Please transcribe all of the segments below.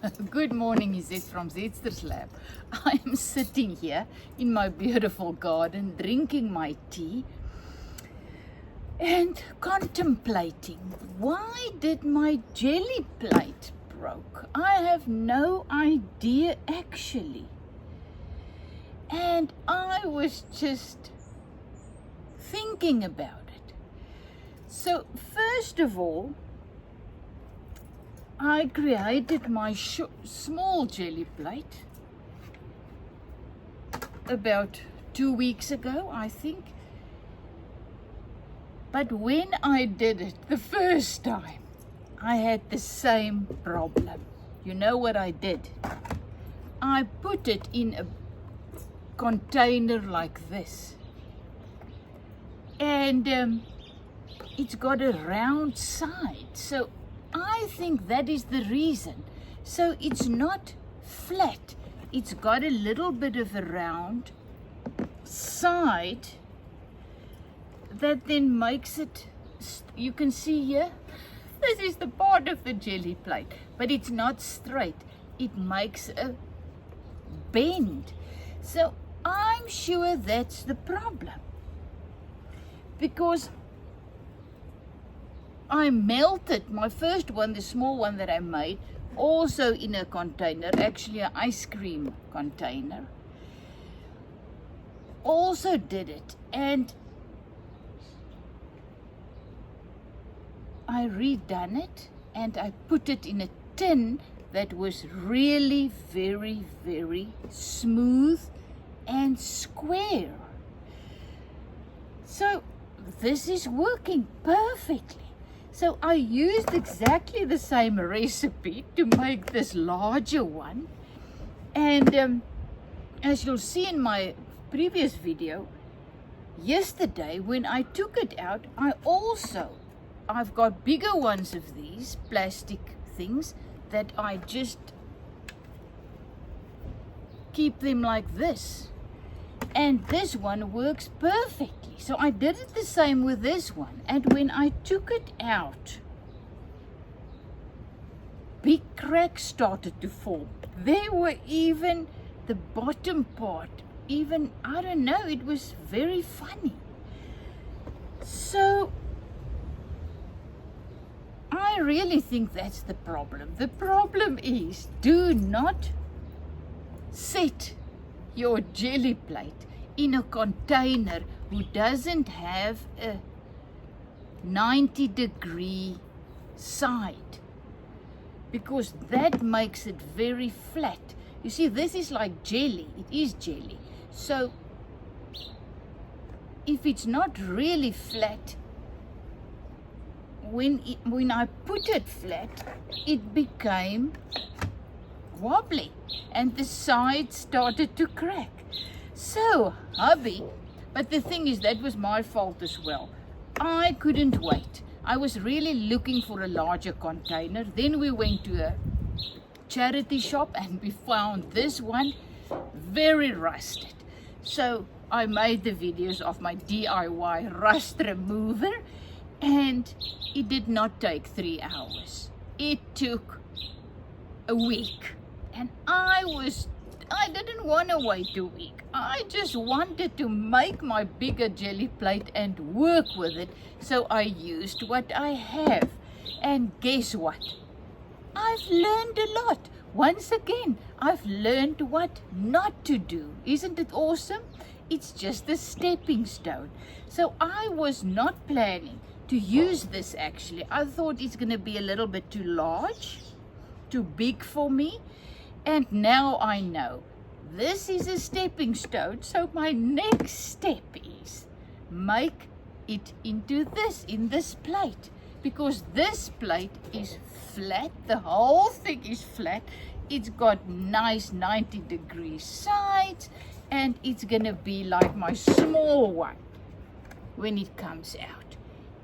Good morning, is it from Zetster's lab. I am sitting here in my beautiful garden drinking my tea and contemplating, why did my jelly plate broke? I have no idea actually. And I was just thinking about it. So first of all, I created my small jelly plate about 2 weeks ago, I think. But when I did it the first time, I had the same problem. You know what I did? I put it in a container like this. And it's got a round side. So I think that is the reason. So it's not flat. It's got a little bit of a round side that then makes it, you can see here, this is the part of the jelly plate, but it's not straight. It makes a bend. So I'm sure that's the problem. Because I melted my first one, the small one that I made, also in a container, actually an ice cream container. Also did it, and I redone it, and I put it in a tin that was really very, very smooth and square. So this is working perfectly. So I used exactly the same recipe to make this larger one. And as you'll see in my previous video, yesterday when I took it out, I've got bigger ones of these plastic things that I just keep them like this. And this one works perfectly. So I did it the same with this one. And when I took it out, big cracks started to form. There were even the bottom part, even, I don't know, it was very funny. So I really think that's the problem. The problem is, do not set your jelly plate in a container who doesn't have a 90-degree side, because that makes it very flat. You see, this is like jelly. It is jelly. So if it's not really flat, when I put it flat, it became wobbly and the sides started to crack. So, hubby, but the thing is, that was my fault as well. I couldn't wait. I was really looking for a larger container. Then we went to a charity shop and we found this one very rusted. So I made the videos of my DIY rust remover, and it did not take 3 hours. It took a week. And I didn't want to wait a week. I just wanted to make my bigger jelly plate and work with it. So I used what I have. And guess what? I've learned a lot. Once again, I've learned what not to do. Isn't it awesome? It's just a stepping stone. So I was not planning to use this actually. I thought it's going to be a little bit too large, too big for me. And now I know this is a stepping stone. So my next step is make it into this, in this plate. Because this plate is flat. The whole thing is flat. It's got nice 90-degree sides. And it's going to be like my small one when it comes out.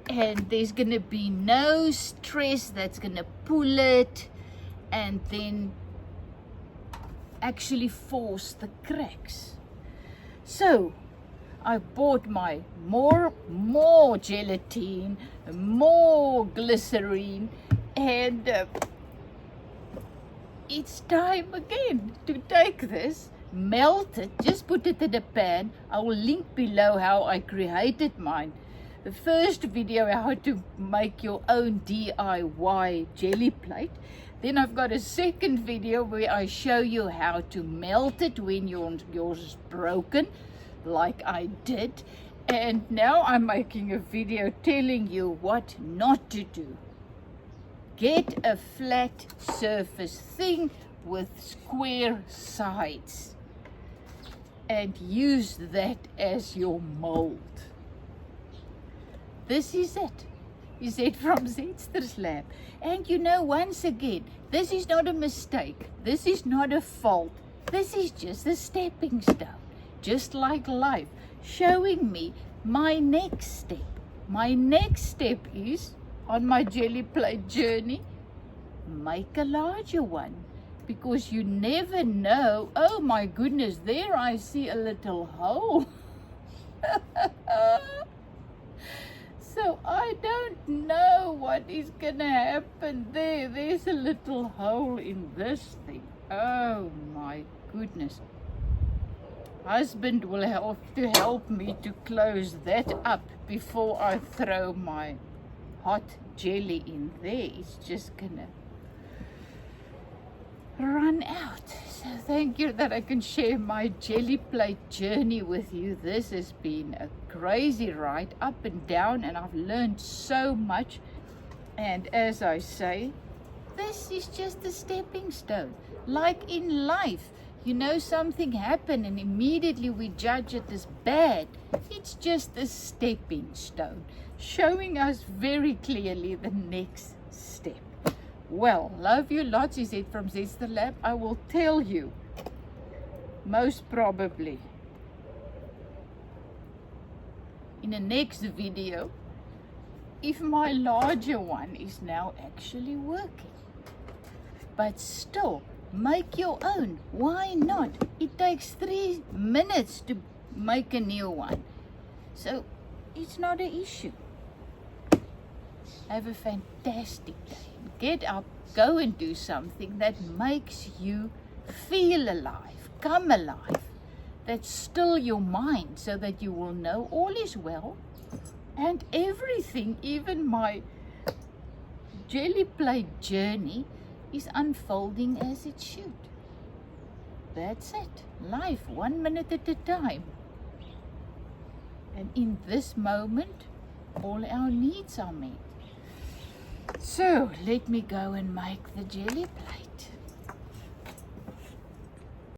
And there's going to be no stress that's going to pull it and then actually force the cracks. So I bought my more gelatin, more glycerine, and it's time again to take this, melt it, just put it in a pan. I will link below how I created mine. The first video, how to make your own DIY jelly plate. Then I've got a second video where I show you how to melt it when yours is broken, like I did. And now I'm making a video telling you what not to do. Get a flat surface thing with square sides and use that as your mold. This is it. Is it from Zetster's lab? And you know, once again, this is not a mistake. This is not a fault. This is just a stepping stone, just like life, showing me my next step. My next step is, on my Gelli Plate journey, make a larger one, because you never know. Oh my goodness, there I see a little hole. So I don't know what is gonna happen there. There's a little hole in this thing. Oh my goodness. Husband will have to help me to close that up before I throw my hot jelly in there. It's just gonna run out. So thank you that I can share my Gelli Plate journey with you. This has been a crazy ride, up and down, and I've learned so much. And as I say, this is just a stepping stone. Like in life, you know, something happened and immediately we judge it as bad. It's just a stepping stone, showing us very clearly the next step. Well, love you lots, is it from Zetster Lab. I will tell you, most probably, in the next video, if my larger one is now actually working. But still, make your own. Why not? It takes 3 minutes to make a new one. So, it's not an issue. Have a fantastic day. Get up, go and do something that makes you feel alive, come alive. That's still your mind, so that you will know all is well. And everything, even my Gelli Plate journey, is unfolding as it should. That's it. Life, 1 minute at a time. And in this moment, all our needs are met. So let me go and make the jelly plate.